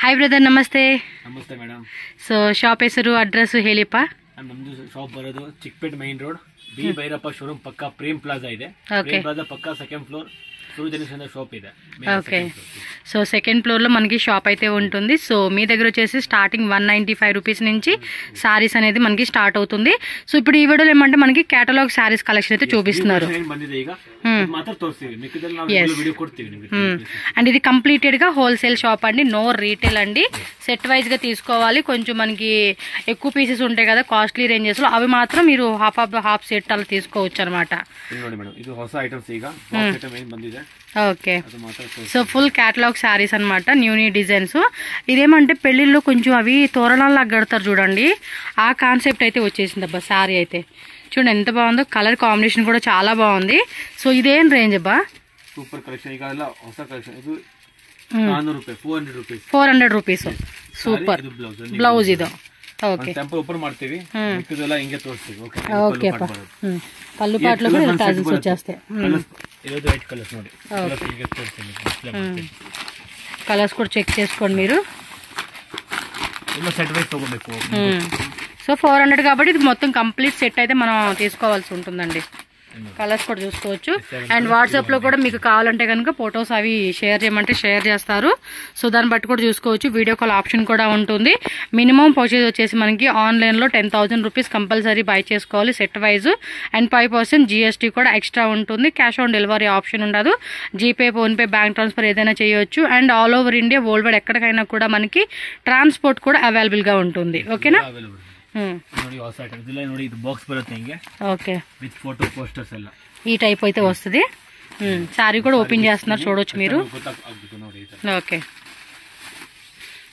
Hi brother, ನಮಸ್ತೆ. ನಮಸ್ತೆ madam. So shop ಹೆಸರು, ಅಡ್ರೆಸ್ ಹೇಳಿಪ್ಪ. ನಮ್ದು ಶಾಪ್ ಬರೋದು Chickpet main road, B Bhyrappa showroom ಪಕ್ಕ ಪ್ರೇಮ್ ಪ್ಲಾಜಾ ಇದೆ. ಪ್ರೇಮ್ ಪ್ಲಾಜಾ ಪಕ್ಕ ಸೆಕೆಂಡ್ ಫ್లోర్ సూర్యజనసేన షాప్ ಇದೆ. ఓకే. సో సెకండ్ ఫ్లోర్లో మనకి షాప్ అయితే ఉంటుంది. సో మీ దగ్గర వచ్చేసి స్టార్టింగ్ 195 రూపీస్ నుంచి సారీస్ అనేది మనకి స్టార్ట్ అవుతుంది. సో ఇప్పుడు ఈ వీడియోలో ఏమంటే మనకి కేటలాగ్ సారీస్ కలెక్షన్ అయితే చూపిస్తున్నారు. అండ్ ఇది కంప్లీటెడ్ గా హోల్సేల్ షాప్ అండి, నో రీటైల్ అండి. సెట్ వైజ్ గా తీసుకోవాలి. కొంచెం మనకి ఎక్కువ పీసెస్ ఉంటాయి కదా కాస్ట్లీ రేంజెస్ లో, అవి మాత్రం మీరు హాఫ్ సెట్ అలా తీసుకోవచ్చు అనమాట. Okay. So full catalogue saris అనమాట, న్యూ డిజైన్స్. ఇదేమంటే పెళ్లిళ్ళు కొంచెం అవి తోరణాలు కడతారు చూడండి, ఆ కాన్సెప్ట్ అయితే వచ్చేసింది అబ్బా. శారీ అయితే చూడండి ఎంత బాగుందో, కలర్ కాంబినేషన్ కూడా చాలా బాగుంది. సో ఇదేం రేంజ్ అబ్బా? Super collection, 400 rupees. Super blouse ಇದು. ఓకే. ఓపెన్ ಮಾಡ್ತೀವಿ, ಹಿಂಗೆ ತೋರಿಸ್ತೀವಿ. ఓకే అప్ప. పళ్ళు పాటలో కూడా టాజిల్స్ వచ్చేస్తాయి. కలర్స్ కూడా చెక్ చేసుకోండి మీరు. సో 400 కాబట్టి ఇది మొత్తం కంప్లీట్ సెట్ అయితే మనం తీసుకోవాల్సి ఉంటుందండి. కలర్స్ కూడా చూసుకోవచ్చు. అండ్ వాట్సాప్ లో కూడా మీకు కావాలంటే కనుక ఫొటోస్ అవి షేర్ చేయమంటే షేర్ చేస్తారు. సో దాన్ని బట్టి కూడా చూసుకోవచ్చు. వీడియో కాల్ ఆప్షన్ కూడా ఉంటుంది. మినిమం పర్చేజ్ వచ్చేసి మనకి ఆన్లైన్ లో 10,000 రూపీస్ కంపల్సరీ బై చేసుకోవాలి సెట్ వైజ్. అండ్ 5% GST కూడా ఎక్స్ట్రా ఉంటుంది. క్యాష్ ఆన్ డెలివరీ ఆప్షన్ ఉండదు. జీపే, ఫోన్పే, బ్యాంక్ ట్రాన్స్ఫర్ ఏదైనా చేయొచ్చు. And all over India world wide ఎక్కడికైనా కూడా మనకి ట్రాన్స్పోర్ట్ కూడా అవైలబుల్ గా ఉంటుంది. ఓకేనా? ఈ టైప్ అయితే వస్తుంది. సారీ కూడా ఓపెన్ చేస్తున్నారు చూడొచ్చు మీరు. Okay.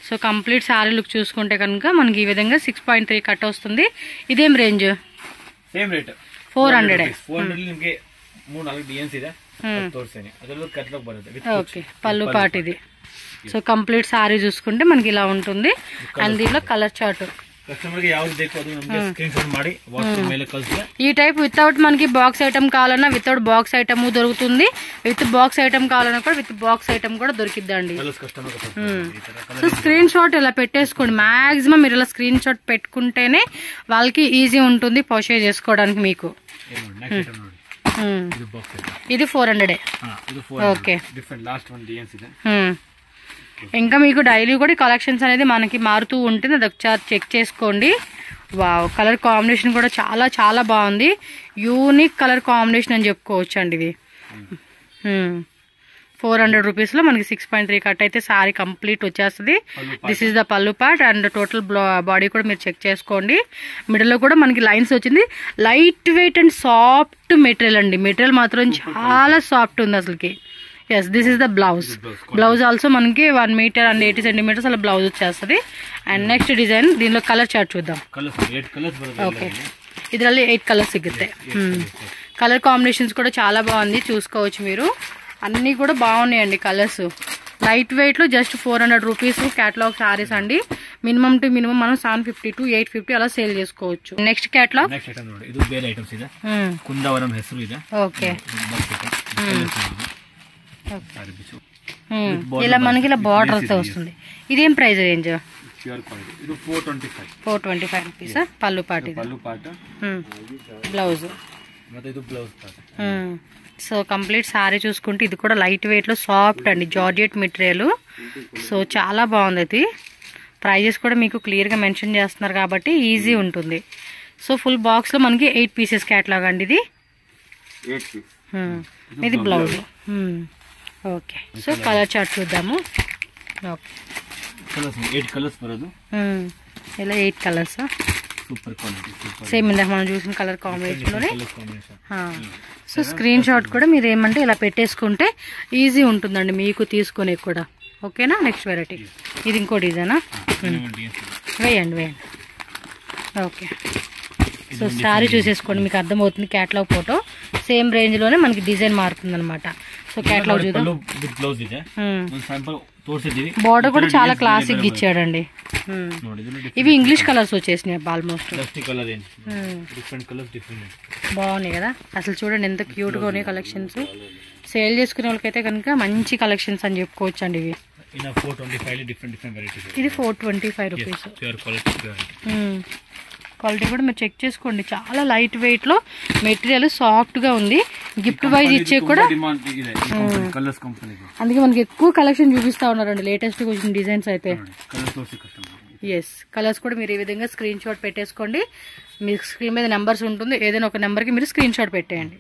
So complete sorry look చూసుకుంటే కనుక మనకి ఈ విధంగా 6.3 కట్ వస్తుంది. ఇదేం రేంజ్? 400. ఓకే. పళ్ళు పాటు ఇది. సో కంప్లీట్ సారీ చూసుకుంటే మనకి ఇలా ఉంటుంది. అండ్ దీనిలో కలర్ చార్ట్ ఈ టైప్ వితౌట్ మనకి బాక్స్ ఐటమ్ కావాలన్నా వితౌట్ బాక్స్ ఐటమ్ దొరుకుతుంది. విత్ బాక్స్ ఐటమ్ కావాలన్నా కూడా విత్ బాక్స్ ఐటమ్ కూడా దొరికిద్దండి. సో స్క్రీన్ షాట్ ఇలా పెట్టేసుకోండి. మాక్సిమం మీరు ఇలా స్క్రీన్ షాట్ పెట్టుకుంటేనే వాళ్ళకి ఈజీ ఉంటుంది పర్చేజ్ చేసుకోవడానికి మీకు. ఇది 400. ఓకే. ఇంకా మీకు డైలీ కూడా కలెక్షన్స్ అనేది మనకి మారుతూ ఉంటుంది, అది ఒకసారి చెక్ చేసుకోండి. వావ్, కలర్ కాంబినేషన్ కూడా చాలా చాలా బాగుంది. యూనిక్ కలర్ కాంబినేషన్ అని చెప్పుకోవచ్చు అండి ఇది. 400 రూపీస్లో మనకి 6.3 కట్ అయితే సారీ కంప్లీట్ వచ్చేస్తుంది. దిస్ ఈస్ ద పళ్ళు పార్ట్. అండ్ టోటల్ బాడీ కూడా మీరు చెక్ చేసుకోండి. మిడిల్లో కూడా మనకి లైన్స్ వచ్చింది. Light weight and soft material అండి. మెటీరియల్ మాత్రం చాలా సాఫ్ట్ ఉంది అసలుకి. Yes, this is the blouse. Blouse also మనకి 1 మీటర్ అండ్ 80 సెంటీమీటర్స్ అలా బ్లౌజ్ వచ్చేస్తుంది. అండ్ నెక్స్ట్ డిజైన్ దీనిలో కలర్ చార్ట్ చూద్దాం. ఓకే. ಇದರಲ್ಲಿ 8 కలర్స్ సిగ్గుతాయి. కలర్ కాంబినేషన్స్ కూడా చాలా బాగుంది, చూసుకోవచ్చు మీరు. అన్నీ కూడా బాగున్నాయండి కలర్స్. లైట్ వెయిట్ లో జస్ట్ 400 రూపీస్ క్యాటలాగ్ సారీస్ అండి. మినిమం టు మినిమం మనం 750 to 850 అలా సేల్ చేసుకోవచ్చు. నెక్స్ట్ క్యాటలాగ్ కుందవరం ಹೆಸರು ಇದೆ. ఓకే. ఇలా మనకి ఇలా బార్డర్ అయితే వస్తుంది. ఇదేం ప్రైస్ రేంజ్? 425 రూపీస్. పళ్ళు పాటు, బ్లౌజ్. సో కంప్లీట్ సారీ చూసుకుంటే ఇది కూడా లైట్ వెయిట్ లో సాఫ్ట్ అండి, జార్జెట్ మెటీరియల్. సో చాలా బాగుంది అది. ప్రైజెస్ కూడా మీకు క్లియర్ గా మెన్షన్ చేస్తున్నారు కాబట్టి ఈజీ ఉంటుంది. సో ఫుల్ బాక్స్ లో మనకి 8 పీసెస్ క్యాటలాగ్ అండి ఇది. ఇది blouse. Okay. So colour chart చూద్దాము. ఓకే. ఇలా 8 కలర్స్. సేమ్ ఇందాక మనం చూసిన కలర్ కాంబినేషన్లోనే. సో స్క్రీన్ షాట్ కూడా మీరు ఏమంటే ఇలా పెట్టేసుకుంటే ఈజీ ఉంటుందండి మీకు తీసుకునే కూడా. ఓకేనా? నెక్స్ట్ వెరైటీ ఇది ఇంకో డిజైనా? వేయండి. ఓకే. సో సారీ చూసేసుకోండి, మీకు అర్థమవుతుంది. క్యాటలాగ్ ఫోటో సేమ్ రేంజ్ లోనే మనకి డిజైన్ మారుతుంది అనమాట. సో క్యాటలాగ్ చూద్దాం. బార్డర్ కూడా చాలా క్లాసిక్ ఇచ్చాడండి. ఇవి ఇంగ్లీష్ కలర్స్ వచ్చేసినాయి ఆల్మోస్ట్. బాగున్నాయి కదా అసలు, చూడండి ఎంత క్యూట్ గా ఉన్నాయి కలెక్షన్స్. సేల్ చేసుకునే వాళ్ళకైతే కనుక మంచి కలెక్షన్స్ అని చెప్పుకోవచ్చు అండి ఇవి. In 425 different varieties. ఇది 425 రూపీస్. Pure quality. క్వాలిటీ కూడా మీరు చెక్ చేసుకోండి. చాలా లైట్ వెయిట్ లో మెటీరియల్ సాఫ్ట్ గా ఉంది. గిఫ్ట్ వైజ్ ఇచ్చే కూడా అందుకే మనకి ఎక్కువ కలెక్షన్ చూపిస్తా ఉన్నారండి. లేటెస్ట్ వచ్చిన డిజైన్స్ అయితే. ఎస్, కలర్స్ కూడా మీరు ఈ విధంగా స్క్రీన్ షాట్ పెట్టేసుకోండి. మీ స్క్రీన్ మీద నెంబర్స్ ఉంటుంది, ఏదైనా ఒక నెంబర్కి మీరు స్క్రీన్ షాట్ పెట్టేయండి.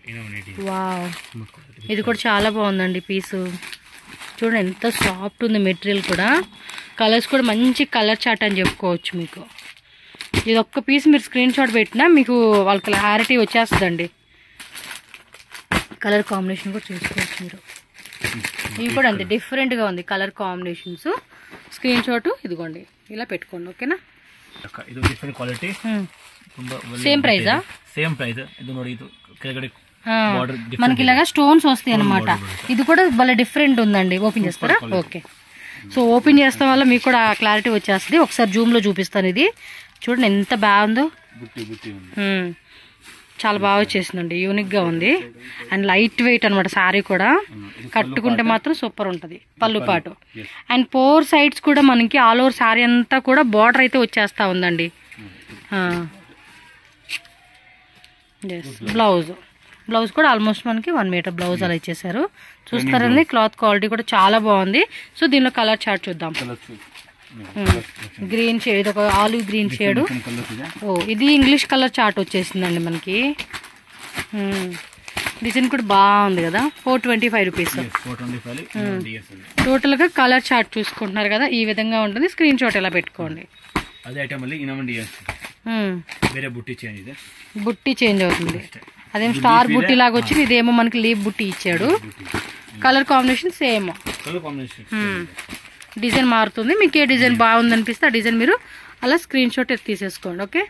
వావ్, ఇది కూడా చాలా బాగుందండి పీసు. చూడండి ఎంత సాఫ్ట్ ఉంది మెటీరియల్ కూడా. కలర్స్ కూడా మంచి కలర్ చాట్ అని చెప్పుకోవచ్చు మీకు. ఇది ఒక్క పీస్ మీరు స్క్రీన్ షాట్ పెట్టినా మీకు వాళ్ళ క్లారిటీ వచ్చేస్తుందండి. కలర్ కాంబినేషన్ కూడా చూసుకోవచ్చు మీరు. ఇవి కూడా అంతే డిఫరెంట్గా ఉంది కలర్ కాంబినేషన్స్. స్క్రీన్ షాట్ ఇదిగోండి ఇలా పెట్టుకోండి. ఓకేనా? ಇದು ಡಿಫರೆಂಟ್ ಕ್ವಾಲಿಟಿ. ತುಂಬಾ సేమ్ ప్రైజా? Same price. ಇದು ನೋಡಿ, ಇದು ಕೆಳಗಡೆ మనకి ఇలాగా స్టోన్స్ వస్తాయి అన్నమాట. ఇది కూడా భలే డిఫరెంట్ ఉందండి. ఓపెన్ చేస్తారా? ఓకే. సో ఓపెన్ చేస్తాం వల్ల మీకు కూడా క్లారిటీ వచ్చేస్తుంది. ఒకసారి జూమ్ లో చూపిస్తాను. ఇది చూడండి ఎంత బాగుందో. చాలా బాగా వచ్చేసిందండి. యూనిక్ గా ఉంది అండ్ లైట్ వెయిట్ అనమాట. సారీ కూడా కట్టుకుంటే మాత్రం సూపర్ ఉంటుంది. పళ్ళు పాటు అండ్ 4 సైడ్స్ కూడా మనకి ఆల్ ఓవర్ సారీ అంతా కూడా బార్డర్ అయితే వచ్చేస్తా ఉందండి. బ్లౌజ్ కూడా ఆల్మోస్ట్ మనకి 1 మీటర్ బ్లౌజ్ అలా ఇచ్చేసారు. చూస్తారండి క్లాత్ క్వాలిటీ కూడా చాలా బాగుంది. సో దీనిలో కలర్ చార్ట్ చూద్దాం. గ్రీన్ షేడ్, ఒక ఆలివ్ గ్రీన్ షేడ్. ఓ, ఇది ఇంగ్లీష్ కలర్ చార్ట్ వచ్చేసిందండి మనకి. డిజైన్ కూడా బాగుంది కదా. 425 రూపీస్. టోటల్ గా కలర్ చార్ట్ చూసుకుంటున్నారు కదా, ఈ విధంగా ఉంటుంది. స్క్రీన్ షాట్ ఎలా పెట్టుకోండి. బుట్టి చేంజ్ అవుతుంది. అదేం స్టార్ బుట్టి లాగా వచ్చింది. ఇదేమో మనకి లీప్ బుట్టి ఇచ్చాడు. Colour combination same. డిజైన్ మారుతుంది. మీకు ఏ డిజైన్ బాగుంది అనిపిస్తే ఆ డిజైన్ మీరు అలా స్క్రీన్ షాట్ తీసేసుకోండి. ఓకే.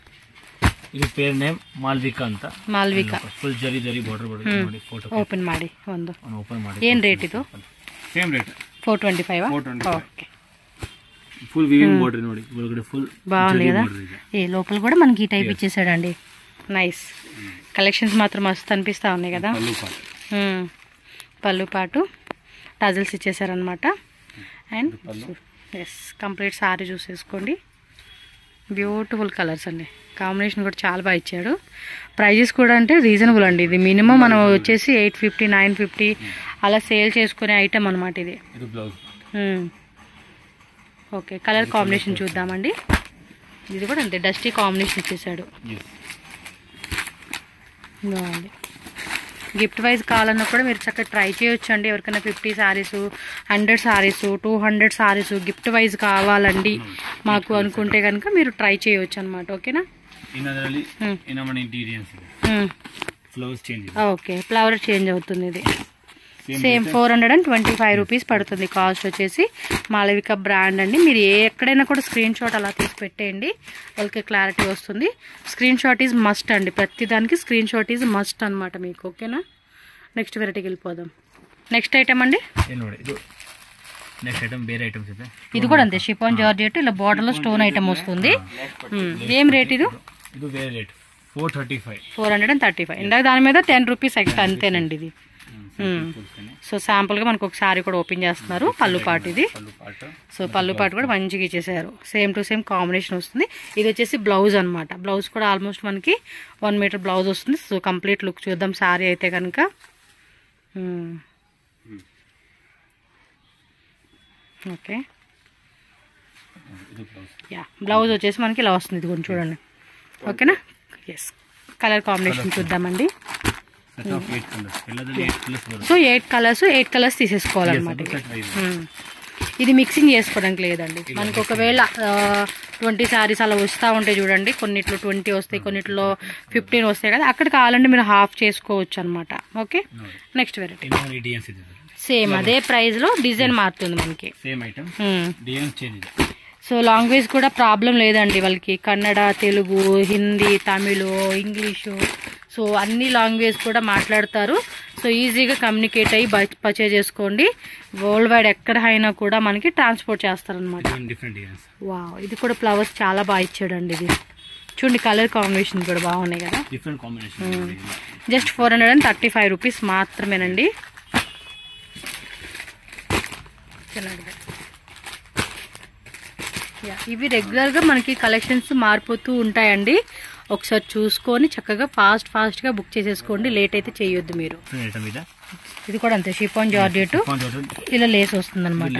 ಇದು ಪೇರ್ ನೇಮ್ ಮಾಲ್ವಿಕಾ ಅಂತ. ಮಾಲ್ವಿಕಾ ಫುಲ್ ಜರಿ ಬಾರ್ಡರ್ ನೋಡಿ. ಫೋಟೋ ಓಪನ್ ಮಾಡಿ ಒಂದು. ಓಪನ್ ಮಾಡಿ. ಏನ್ ರೇಟ್ ಇದು? Same rate 425. Okay. Full weaving border ನೋಡಿ. ಒಳಗಡೆ ఫుల్ బాగుంది కదా. ఏ లోపల కూడా మనకి ఈ టైప్ ఇచ్చేసాడండి. నైస్. కలెక్షన్స్ మాత్రం మస్తు అనిపిస్తా ఉన్నాయి కదా. పళ్ళు పాటు టజల్స్ ఇచ్చేసారనమాట. అండ్ ఎస్, కంప్లీట్ సారీ చూసేసుకోండి. బ్యూటిఫుల్ కలర్స్ అండి. కాంబినేషన్ కూడా చాలా బాగా ఇచ్చాడు. ప్రైజెస్ కూడా అంటే రీజనబుల్ అండి. ఇది మినిమం మనం వచ్చేసి 850 950 అలా సేల్ చేసుకునే ఐటమ్ అనమాట ఇది. ఓకే, కలర్ కాంబినేషన్ చూద్దామండి. ఇది కూడా అంతే డస్టీ కాంబినేషన్ ఇచ్చేసాడు. బాగుంది. గిఫ్ట్ వైజ్ కావాలన్నా కూడా మీరు చక్కగా ట్రై చేయొచ్చు అండి. ఎవరికైనా 50 సారీస్ 100 సారీస్ 200 సారీస్ గిఫ్ట్ వైజ్ కావాలండి మాకు అనుకుంటే కనుక మీరు ట్రై చేయొచ్చు అనమాట. ఓకేనా? ఓకే, ఫ్లవర్ చేంజ్ అవుతుంది. ఇది సేమ్ 425 రూపీస్ పడుతుంది. కాస్ట్ వచ్చేసి మాలవిక బ్రాండ్ అండి. మీరు ఎక్కడైనా కూడా స్క్రీన్ షాట్ అలా తీసి పెట్టేయండి, వాళ్ళకి క్లారిటీ వస్తుంది. స్క్రీన్ షాట్ ఈజ్ మస్ట్ అండి. ప్రతిదానికి స్క్రీన్ షాట్ ఈజ్ మస్ట్ అనమాట మీకు. ఓకేనా? నెక్స్ట్ వెరైటీకి వెళ్ళిపోదాం. నెక్స్ట్ ఐటమ్ అండి. ఇది కూడా అంతే షిఫాన్ జార్జెట్. ఇలా బార్డర్ లో స్టోన్ ఐటమ్ వస్తుంది. ఏం రేట్ ఇది? 435. ఇందాక దాని మీద 10 రూపీస్ ఎక్స్ట్రా అంతేనండి ఇది. సో శాంపుల్ గా మనకు ఒక సారీ కూడా ఓపెన్ చేస్తున్నారు. పళ్ళు పాటు ఇది. సో పళ్ళు పాటు కూడా మంచిగా ఇచ్చేసారు. సేమ్ టు సేమ్ కాంబినేషన్ వస్తుంది. ఇది వచ్చేసి బ్లౌజ్ అనమాట. బ్లౌజ్ కూడా ఆల్మోస్ట్ మనకి 1 మీటర్ బ్లౌజ్ వస్తుంది. సో కంప్లీట్ లుక్ చూద్దాం సారీ అయితే కనుక. ఓకే, యా, బ్లౌజ్ వచ్చేసి మనకి ఇలా వస్తుంది. ఇది కొంచెం చూడండి. ఓకేనా? ఎస్, కలర్ కాంబినేషన్ చూద్దామండి. సో 8 కలర్స్ తీసేసుకోవాలన్నమాట. ఇది మిక్సింగ్ చేసుకోవడానికి లేదండి. మనకు ఒకవేళ 20 సారీస్ అలా వస్తూ ఉంటాయి చూడండి. కొన్నిట్లో 20 వస్తాయి, కొన్నిట్లో 15 వస్తాయి కదా. అక్కడ కావాలంటే మీరు హాఫ్ చేసుకోవచ్చు అనమాట. ఓకే. నెక్స్ట్ వెరైటీ సేమ్ అదే ప్రైస్ లో డిజైన్ మారుతుంది మనకి. సో లాంగ్వేజ్ కూడా ప్రాబ్లం లేదండి వాళ్ళకి. కన్నడ, తెలుగు, హిందీ, తమిళ్, ఇంగ్లీషు, సో అన్ని లాంగ్వేజ్ కూడా మాట్లాడతారు. సో ఈజీగా కమ్యూనికేట్ అయ్యి పర్చేజ్ చేసుకోండి. వరల్డ్ వైడ్ ఎక్కడ అయినా కూడా మనకి ట్రాన్స్పోర్ట్ చేస్తారనమాట. వావ్, ఇది కూడా ఫ్లవర్స్ చాలా బాగా ఇచ్చాడండి. ఇది చూడండి, కలర్ కాంబినేషన్ కూడా బాగున్నాయి కదా. జస్ట్ 435 రూపీస్ మాత్రమేనండి. ఇవి రెగ్యులర్గా మనకి కలెక్షన్స్ మారిపోతూ ఉంటాయండి. ఒకసారి చూసుకొని చక్కగా ఫాస్ట్గా బుక్ చేసేసుకోండి. లేట్ అయితే చేయొద్దు మీరు. ఇది కూడా అంతే, షిఫాన్ జార్జెట్, ఇలా లేస్ వస్తుంది అనమాట.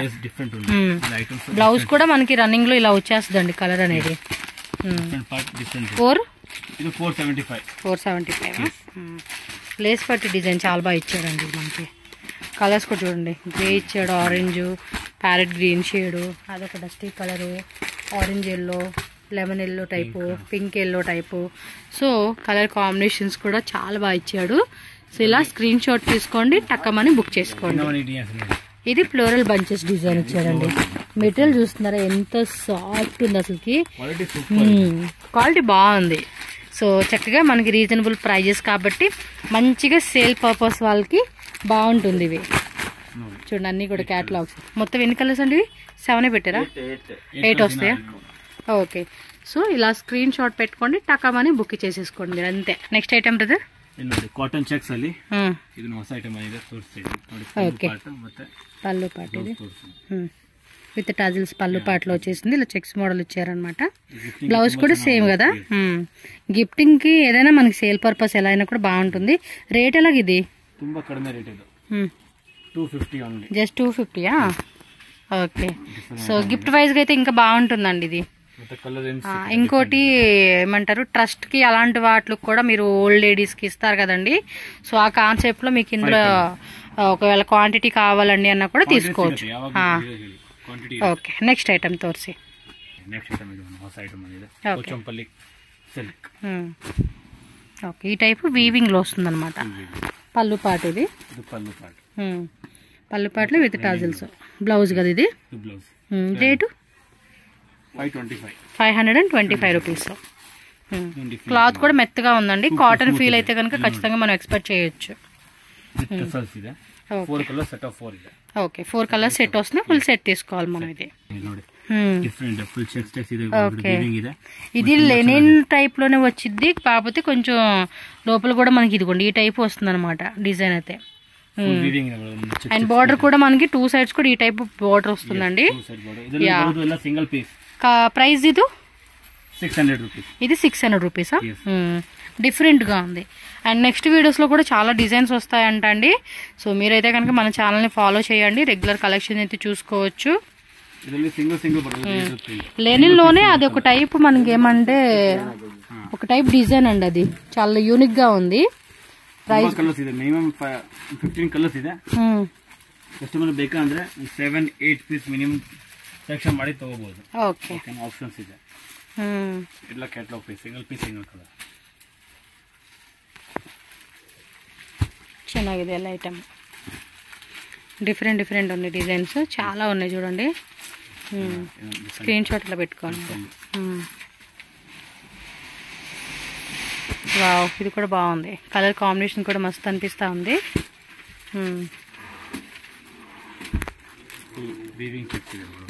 బ్లౌజ్ కూడా మనకి రన్నింగ్ లో ఇలా వచ్చేస్తుందండి కలర్ అనేది. 475 లేస్ పట్టి డిజైన్ చాలా బాగా ఇచ్చాడండి మనకి. కలర్స్ కూడా చూడండి, గ్రే ఇచ్చాడు, ఆరెంజ్, ప్యారెట్ గ్రీన్ షేడు, అదొక dusty colour, orange yellow, lemon yellow type, pink yellow type. So colour combinations కూడా చాలా బాగా ఇచ్చాడు. సో ఇలా స్క్రీన్ షాట్ తీసుకోండి, టక్కమని బుక్ చేసుకోండి. ఇది ఫ్లోరల్ బంచెస్ డిజైన్ ఇచ్చాడండి. మెటీరియల్ చూస్తున్నారా ఎంత సాఫ్ట్ ఉంది, అసలుకి క్వాలిటీ బాగుంది. సో చక్కగా మనకి రీజనబుల్ ప్రైజెస్ కాబట్టి మంచిగా సేల్ పర్పస్ వాళ్ళకి బాగుంటుంది. ఇవి చూడండి, అన్ని కూడా క్యాటలాగ్స్. మొత్తం ఎన్ని కలర్స్ అండి? 7 పెట్టారా? 8 వస్తాయా? ఓకే. సో ఇలా స్క్రీన్ షాట్ పెట్టుకోండి, టకామని బుక్ చేసేసుకోండి మీరు, అంతే. Next item brother, cotton cheques ಅಲ್ಲಿ ಇದನ್ನ ಹೊಸ ಐಟಮ್ ಆಗಿದೆ ತೋರಿಸ್ತೀನಿ ನೋಡಿ. ಮತ್ತೆ పళ్ళు పాట ఇది విత్ టజిల్స్ పళ్ళు పాటలో వచ్చేసింది. ఇలా చెక్స్ మోడల్ ఇచ్చారనమాట. బ్లౌజ్ కూడా సేమ్ కదా. గిఫ్టింగ్ కి ఏదైనా మనకి సేల్ పర్పస్ ఎలా అయినా కూడా బాగుంటుంది. రేట్ ఎలాగ ఇది? ತುಂಬಾ ಕಡಿಮೆ ರೇಟ್ ಇದು, 250 ఓన్లీ. జస్ట్ 250యా? ఓకే. సో గిఫ్ట్ వైజ్ గా అయితే ఇంకా బాగుంటుందండి ఇది. ఇంకోటి ఏమంటారు, ట్రస్ట్ కి అలాంటి వాటికి కూడా మీరు ఓల్డ్ లేడీస్ కి ఇస్తారు కదండి. సో ఆ కాన్సెప్ట్ లో మీకు ఇందులో ఒకవేళ క్వాంటిటీ కావాలండి అన్న కూడా తీసుకోవచ్చు. ఓకే. నెక్స్ట్ ఐటమ్ తోర్సి. ఓకే, ఈ టైప్ వీవింగ్ లో వస్తుంది అనమాట. పళ్ళు పాటు ఇది, పళ్ళు పాటలు విత్ టాజిల్స్. బ్లౌజ్ కదా ఇది. Rate 525 rupees. క్లాత్ కూడా మెత్తగా ఉందండి. కాటన్ ఫీల్ అయితే కనుక ఖచ్చితంగా మనం ఎక్స్పెక్ట్ చేయొచ్చు. ఓకే, 4 కలర్స్ సెట్ వస్తుంది. ఫుల్ సెట్ తీసుకోవాలి మనం. ఇది ఓకే, ఇది లెనిన్ టైప్ లోనే వచ్చింది, కాకపోతే కొంచెం లోపల కూడా మనకి ఇదిగోండి ఈ టైప్ వస్తుంది అనమాట డిజైన్ అయితే. అండ్ బార్డర్ కూడా మనకి 2 సైడ్స్ కూడా ఈ టైప్ బార్డర్ వస్తుందండి. Single piece. ప్రైస్ ఇది 600 రూపీస్. ఇది 600 రూపీసా? డిఫరెంట్ గా ఉంది. అండ్ నెక్స్ట్ వీడియోస్ లో కూడా చాలా డిజైన్స్ వస్తాయంట అండి. సో మీరైతే కనుక మన ఛానల్ ని ఫాలో చేయండి, రెగ్యులర్ కలెక్షన్ అయితే చూసుకోవచ్చు. లెనిన్ లోనే అది ఒక టైప్ మనకి ఏమంటే ఒక టైప్ డిజైన్ అండి, అది చాలా యూనిక్ గా ఉంది. ಪ್ರೈಸ್ ಕಲರ್ಸ್ ಇದೆ, ಮಿನಿಮಮ್ 15 ಕಲರ್ಸ್ ಇದೆ. ಕಸ್ಟಮರ್ ಬೇಕಂದ್ರೆ 7-8 ಪೀಸ್ ಮಿನಿಮಮ್ ಸೆಲೆಕ್ಷನ್ ಮಾಡಿ ತಗೋಬಹುದು. ಓಕೆ, ಆಪ್ಷನ್ಸ್ ಇದೆ. ಎಲ್ಲ ಕ್ಯಾಟಲಾಗ್ ಪೀಸ್, ಸಿಂಗಲ್ ಕಲರ್. ಚೆನ್ನಾಗಿದೆ ಎಲ್ಲ ಐಟಮ್. డిఫరెంట్ ఉన్నాయి డిజైన్స్, చాలా ఉన్నాయి చూడండి. స్క్రీన్ షాట్ ఇలా పెట్టుకోండి. వావ్, ఇది కూడా బాగుంది. కలర్ కాంబినేషన్ కూడా మస్తు అనిపిస్తా ఉంది.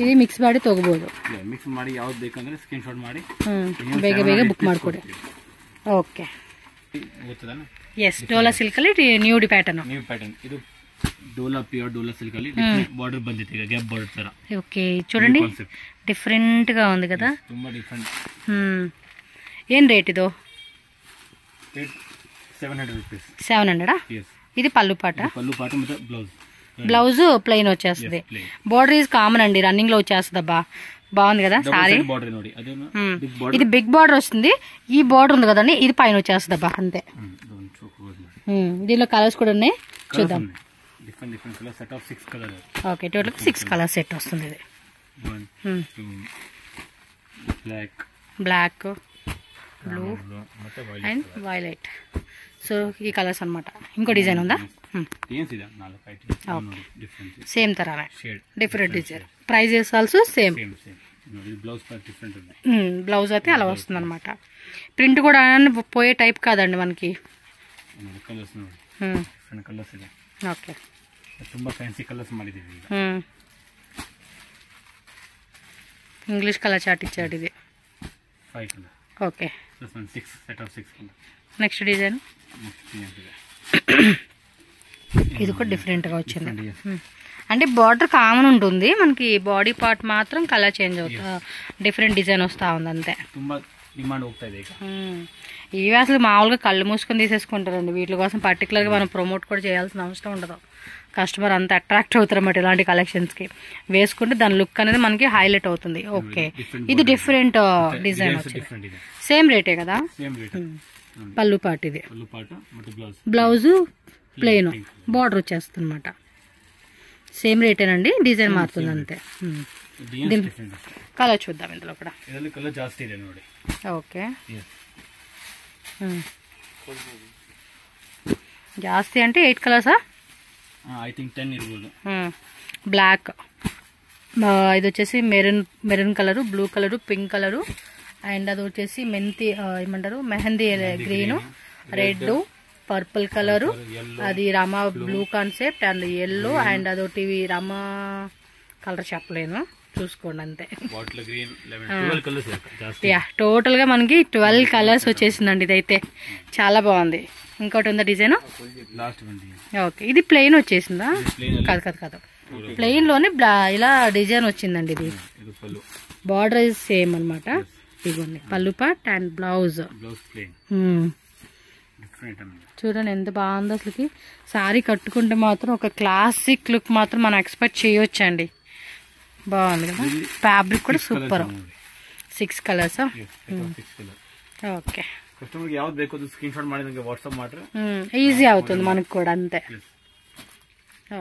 ఇది ಮಿಕ್ಸ್ ಮಾಡಿ ತಗೋಬಹುದು. ಮಿಕ್ಸ್ ಮಾಡಿ ಯಾವ್ದು ಬೇಕಂದ್ರೆ ಸ್ಕ್ರೀನ್ ಶಾಟ್ ಮಾಡಿ ಬೇಗ ಬುಕ್ ಮಾಡ್ಕೊಡಿ. ಓಕೆ, ಎಸ್, ಡೋಲಾ ಸಿಲ್ಕ್ ಅಲ್ಲಿ ನ್ಯೂ ಪ್ಯಾಟರ್ನ್. ಇದು డోలా ప్యూర్ డోలా సిల్క్ ಅಲ್ಲಿ బార్డర్ ಬಂದಿದೆ, ಈಗ ಗ್ಯಾಪ್ ಬಾರ್ಡರ್ ತರ. ఓకే, చూడండి డిఫరెంట్ గా ఉంది కదా, ತುಂಬಾ ಡಿಫರೆಂಟ್. ఏం రేట్ ఇది? 700 రూపీస్. 700? ఇది పళ్ళు పాట. పళ్ళు పాట ಮತ್ತೆ బ్లౌజ్ ప్లెయిన్ వచ్చేస్తుంది. బోర్డర్ ఈజ్ కామన్ అండి, రన్నింగ్ లో వచ్చేస్తుంది. అబ్బా బాగుంది కదా సారీ. ఇది బిగ్ బార్డర్ వస్తుంది. ఈ బార్డర్ ఉంది కదండి, ఇది పైన వచ్చేస్తుంది. అబ్బా అంతే. దీనిలో కలర్స్ కూడా ఉన్నాయి, చూద్దాం. ఓకే, టోటల్ 6 కలర్ సెట్ వస్తుంది. ఇది black, blue and violet. So ఈ కలర్స్ అన్నమాట. ఇంకో డిజైన్ ఉందా? సేమ్ తరానే, different design. Prices also same. Blouse అయితే అలా వస్తుంది అనమాట. ప్రింట్ కూడా పోయే టైప్ కాదండి మనకి. ఓకే, ತುಂಬಾ ಫ್ಯಾನ್ಸಿ ಕಲರ್ಸ್ ಮಾಡಿದೀವಿ. ఇంగ్లీష్ కలర్ చార్ట్ ఇచ్చాడు. ఇది 5 colour. Okay, 6 set of 6 colour. Next design ఇది కూడా డిఫరెంట్ గా వచ్చింది. అంటే బార్డర్ కామన్ ఉంటుంది, మనకి బాడీ పార్ట్ మాత్రం కలర్ చేంజ్ అవుతుంది, డిఫరెంట్ డిజైన్ వస్తూ ఉంది అంతే. ತುಂಬಾ ಡಿಮಾಂಡ್ ಹೋಗ್ತಾ ಇದೆ ಈಗ. ఇవి అసలు మామూలుగా కళ్ళు మూసుకొని తీసేసుకుంటారండి, వీటి కోసం పర్టికులర్గా మనం ప్రమోట్ కూడా చేయాల్సిన అవసరం ఉండదు. కస్టమర్ అంత అట్రాక్ట్ అవుతారు అన్నమాట ఇలాంటి కలెక్షన్స్కి. వేసుకుంటే దాని లుక్ అనేది మనకి హైలైట్ అవుతుంది. ఓకే, ఇది డిఫరెంట్ డిజైన్ వచ్చింది, సేమ్ రేటే కదా. పళ్ళు పార్ట్ ఇది, బ్లౌజ్ ప్లెయిన్, బార్డర్ వచ్చేస్తుంది అనమాట. సేమ్ రేటేనండి, డిజైన్ మారుతుంది అంతే. కలర్ చూద్దాం ఇందులో కూడా. ಕಲರ್ ಜಾಸ್ತಿ ಇದೆ ನೋಡಿ. ఓకే, ಜಾಸ್ತಿ అంటే 8 కలర్సా? ఐ థింక్ 10 ఇర్ಬೋದು. బ్లాక్, ఇది వచ్చేసి maroon colour, blue colour, pink colour, and అది వచ్చేసి మెంతి ఏమంటారు mehndi green, red, purple colour, అది Rama blue concept and yellow, and అదొకటి రమా కలర్ చెప్పలేను, చూసుకోండి అంతే. యా, టోటల్ గా మనకి 12 కలర్స్ వచ్చేసిందండి. ఇదైతే చాలా బాగుంది. ఇంకోటి ఉందా డిజైన్? ఓకే, ఇది ప్లెయిన్ వచ్చేసిందా? కాదు, ప్లెయిన్ లోనే ఇలా డిజైన్ వచ్చిందండి. ఇది బార్డర్ సేమ్ అనమాట. ఇదిగోండి పళ్ళు పార్ట్ అండ్ బ్లౌజ్. చూడండి ఎంత బాగుందో అసలుకి. సారీ కట్టుకుంటే మాత్రం ఒక క్లాసిక్ లుక్ మాత్రం మనం ఎక్స్పెక్ట్ చేయొచ్చండి. బాగుంది కదా, ఫ్యాబ్రిక్ కూడా సూపర్. 6 కలర్స్. ఓకే, కస్టమర్కి ಯಾವುದು ಬೇಕು ಅದು ಸ್ಕ್ರೀನ್ ಶಾಟ್ ಮಾಡಿ ನನಗೆ ವಾಟ್ಸ್ಆಪ್ ಮಾಡ್ರೆ ఈజీ అవుతుంది మనకు కూడా అంతే.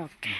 ఓకే.